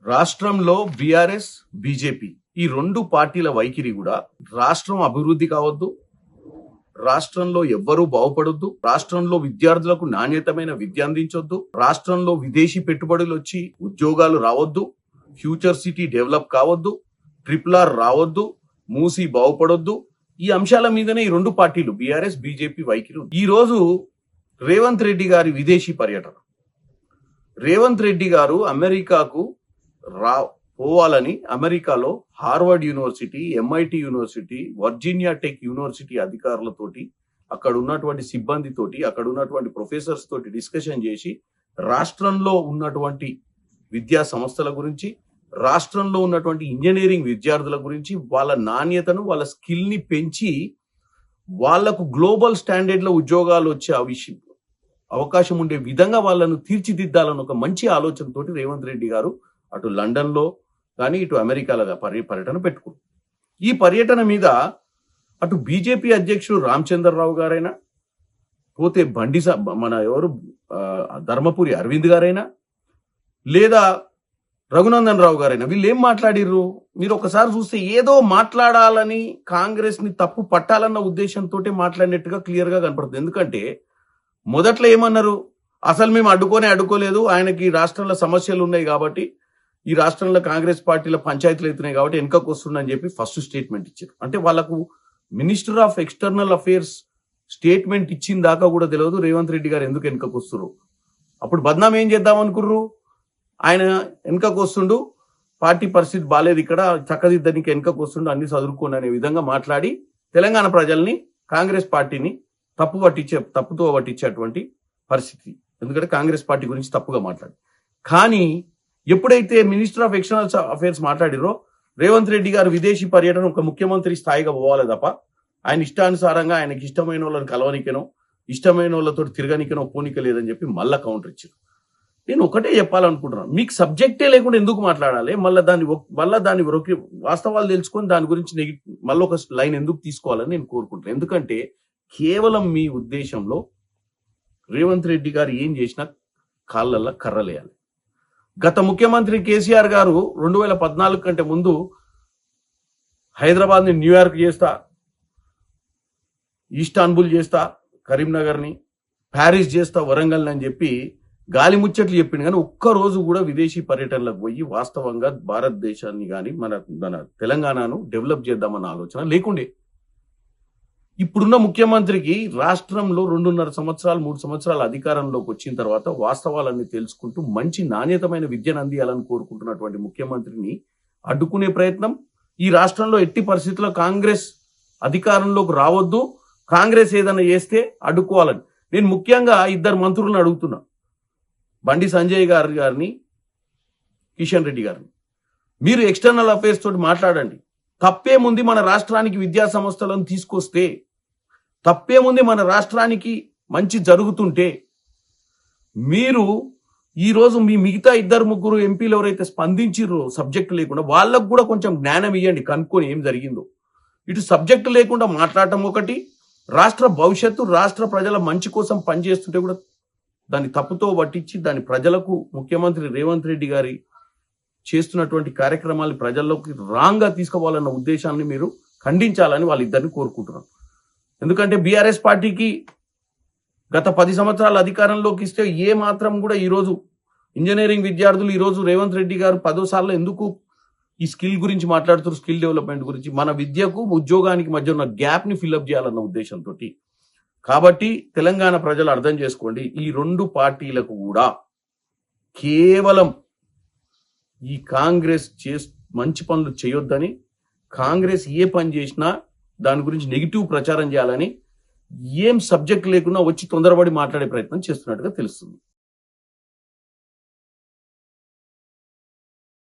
రాష్ట్రంలో BRS BJP ఈ రెండు పార్టీల వైఖరి కూడా రాష్ట్రం అభివృద్ధి కావద్దు, రాష్ట్రంలో ఎవ్వరూ బాగుపడొద్దు, రాష్ట్రంలో విద్యార్థులకు నాణ్యతమైన విద్య అందించొద్దు, రాష్ట్రంలో విదేశీ పెట్టుబడులు వచ్చి ఉద్యోగాలు రావద్దు, ఫ్యూచర్ సిటీ డెవలప్ కావద్దు, RRR రావద్దు, మూసి బాగుపడొద్దు. ఈ అంశాల మీదనే ఈ రెండు పార్టీలు బీఆర్ఎస్ బీజేపీ వైఖరి. ఈ రోజు రేవంత్ రెడ్డి గారి విదేశీ పర్యటన. రేవంత్ రెడ్డి గారు అమెరికాకు పోవాలని అమెరికాలో Harvard university, MIT university, Virginia Tech university అధికారులతోటి, అక్కడ ఉన్నటువంటి సిబ్బందితోటి, అక్కడ ఉన్నటువంటి ప్రొఫెసర్స్ తోటి డిస్కషన్ చేసి రాష్ట్రంలో ఉన్నటువంటి విద్యా సంస్థల గురించి, రాష్ట్రంలో ఉన్నటువంటి ఇంజనీరింగ్ విద్యార్థుల గురించి, వాళ్ళ నాణ్యతను, వాళ్ళ స్కిల్ ని పెంచి వాళ్లకు గ్లోబల్ స్టాండర్డ్ లో ఉద్యోగాలు వచ్చే అవకాశం ఉండే విధంగా వాళ్ళను తీర్చిదిద్దాలని ఒక మంచి ఆలోచనతోటి రేవంత్ రెడ్డి గారు అటు లండన్ లో కానీ ఇటు అమెరికాలో పర్యటన పెట్టుకున్నారు. ఈ పర్యటన మీద అటు బీజేపీ అధ్యక్షుడు రామచంద్రరావు గారైనా, పోతే మన ఎవరు ధర్మపురి అరవింద్ గారైనా, లేదా రఘునందన్ రావు గారైనా, వీళ్ళు ఏం మాట్లాడిర్రు మీరు ఒకసారి చూస్తే ఏదో మాట్లాడాలని, కాంగ్రెస్ ని తప్పు పట్టాలన్న ఉద్దేశంతో మాట్లాడినట్టుగా క్లియర్ గా కనపడుతుంది. ఎందుకంటే మొదట్లో ఏమన్నారు, అసలు మేము అడ్డుకోలేదు, ఆయనకి రాష్ట్రంలో సమస్యలు ఉన్నాయి కాబట్టి, ఈ రాష్ట్రంలో కాంగ్రెస్ పార్టీలో పంచాయతీలు అవుతున్నాయి కాబట్టి వెనుకకు వస్తుందని చెప్పి ఫస్ట్ స్టేట్మెంట్ ఇచ్చారు. అంటే వాళ్ళకు minister of external affairs statement ఇచ్చిన దాకా కూడా తెలియదు రేవంత్ రెడ్డి గారు ఎందుకు వెనుకకు వస్తున్నారు. అప్పుడు బద్నాం ఏం చేద్దాం అనుకుర్రు, ఆయన వెనుకకు వస్తుండు, పార్టీ పరిస్థితి బాలేదు, ఇక్కడ చక్కదిద్దనికి వెనుకకు వస్తుండు, అన్ని చదువుకోండి అనే విధంగా మాట్లాడి తెలంగాణ ప్రజల్ని, కాంగ్రెస్ పార్టీని తప్పుతో పట్టించేటువంటి పరిస్థితి. ఎందుకంటే కాంగ్రెస్ పార్టీ గురించి తప్పుగా మాట్లాడి. కానీ ఎప్పుడైతే మినిస్టర్ ఆఫ్ ఎక్స్టర్నల్ అఫేర్స్ మాట్లాడిరో, రేవంత్ రెడ్డి గారు విదేశీ పర్యటన ఒక ముఖ్యమంత్రి స్థాయిగా పోవాలి తప్ప ఆయన ఇష్టానుసారంగా ఆయనకి ఇష్టమైన వాళ్ళని కలవనికనో, ఇష్టమైన వాళ్ళతో తిరగనికనో పోనిక లేదని చెప్పి మళ్ళా కౌంటర్ ఇచ్చారు. నేను ఒకటే చెప్పాలనుకుంటున్నాను, మీకు సబ్జెక్టే లేకుండా ఎందుకు మాట్లాడాలి, మళ్ళీ దాన్ని వాస్తవాలు తెలుసుకొని దాని గురించి మళ్ళీ ఒక లైన్ ఎందుకు తీసుకోవాలని నేను కోరుకుంటున్నాను. ఎందుకంటే కేవలం మీ ఉద్దేశంలో రేవంత్ రెడ్డి గారు ఏం చేసినా కాళ్ళల్లో కర్రలేయాలి. గత ముఖ్యమంత్రి కేసీఆర్ గారు 2014 కంటే ముందు హైదరాబాద్ ని న్యూయార్క్ చేస్తా, ఇస్తాన్బుల్ చేస్తా, కరీంనగర్ని ప్యారిస్ చేస్తా, వరంగల్ అని చెప్పి గాలి ముచ్చట్లు చెప్పిండు. కానీ ఒక్కరోజు కూడా విదేశీ పర్యటనలకు పోయి వాస్తవంగా భారతదేశాన్ని కానీ మన తెలంగాణను డెవలప్ చేద్దామన్న ఆలోచన లేకుండే. ఇప్పుడున్న ముఖ్యమంత్రికి రాష్ట్రంలో 2.5 సంవత్సరాలు 3 సంవత్సరాల అధికారంలోకి వచ్చిన తర్వాత వాస్తవాలన్నీ తెలుసుకుంటూ మంచి నాణ్యతమైన విద్యను అందియాలని కోరుకుంటున్నటువంటి ముఖ్యమంత్రిని అడ్డుకునే ప్రయత్నం, ఈ రాష్ట్రంలో ఎట్టి పరిస్థితుల్లో కాంగ్రెస్ అధికారంలోకి రావద్దు, కాంగ్రెస్ ఏదైనా చేస్తే అడ్డుకోవాలని నేను ముఖ్యంగా 2 మంత్రులను అడుగుతున్నా, బండి సంజయ్ గారిని, కిషన్ రెడ్డి గారిని. మీరు ఎక్స్టర్నల్ అఫేర్స్ తోటి మాట్లాడండి. తప్పేముంది మన రాష్ట్రానికి విద్యా సంస్థలను తీసుకొస్తే, తప్పేముంది మన రాష్ట్రానికి మంచి జరుగుతుంటే. మీరు ఈరోజు మీ మిగతా 2-3 ఎంపీలు ఎవరైతే స్పందించిర్రో సబ్జెక్టు లేకుండా, వాళ్ళకు కూడా కొంచెం జ్ఞానం ఇవ్వండి, కనుక్కొని ఏం జరిగిందో. ఇటు సబ్జెక్టు లేకుండా మాట్లాడటం ఒకటి, రాష్ట్ర భవిష్యత్తు, రాష్ట్ర ప్రజల మంచి కోసం పనిచేస్తుంటే కూడా దాన్ని తప్పుతో పట్టించి దాని ప్రజలకు ముఖ్యమంత్రి రేవంత్ రెడ్డి గారి చేస్తున్నటువంటి కార్యక్రమాలు ప్రజల్లోకి రాంగ్గా తీసుకోవాలన్న ఉద్దేశాన్ని మీరు ఖండించాలని వాళ్ళిద్దరిని కోరుకుంటున్నాను. ఎందుకంటే బీఆర్ఎస్ పార్టీకి గత 10 సంవత్సరాల అధికారంలోకి ఇస్తే ఏ మాత్రం కూడా ఈరోజు ఇంజనీరింగ్ విద్యార్థులు ఈరోజు రేవంత్ రెడ్డి గారు 10 సార్లు ఎందుకు ఈ స్కిల్ గురించి మాట్లాడుతున్నారు, స్కిల్ డెవలప్మెంట్ గురించి, మన విద్యకు ఉద్యోగానికి మధ్య ఉన్న గ్యాప్ ని ఫిల్అప్ చేయాలన్న ఉద్దేశంతో. కాబట్టి తెలంగాణ ప్రజలు అర్థం చేసుకోండి, ఈ 2 పార్టీలకు కూడా కేవలం ఈ కాంగ్రెస్ మంచి పనులు చేయొద్దని, కాంగ్రెస్ ఏ పని చేసినా దాని గురించి నెగిటివ్ ప్రచారం చేయాలని, ఏం సబ్జెక్ట్ లేకుండా వచ్చి తొందరపడి మాట్లాడే ప్రయత్నం చేస్తున్నట్టుగా తెలుస్తుంది.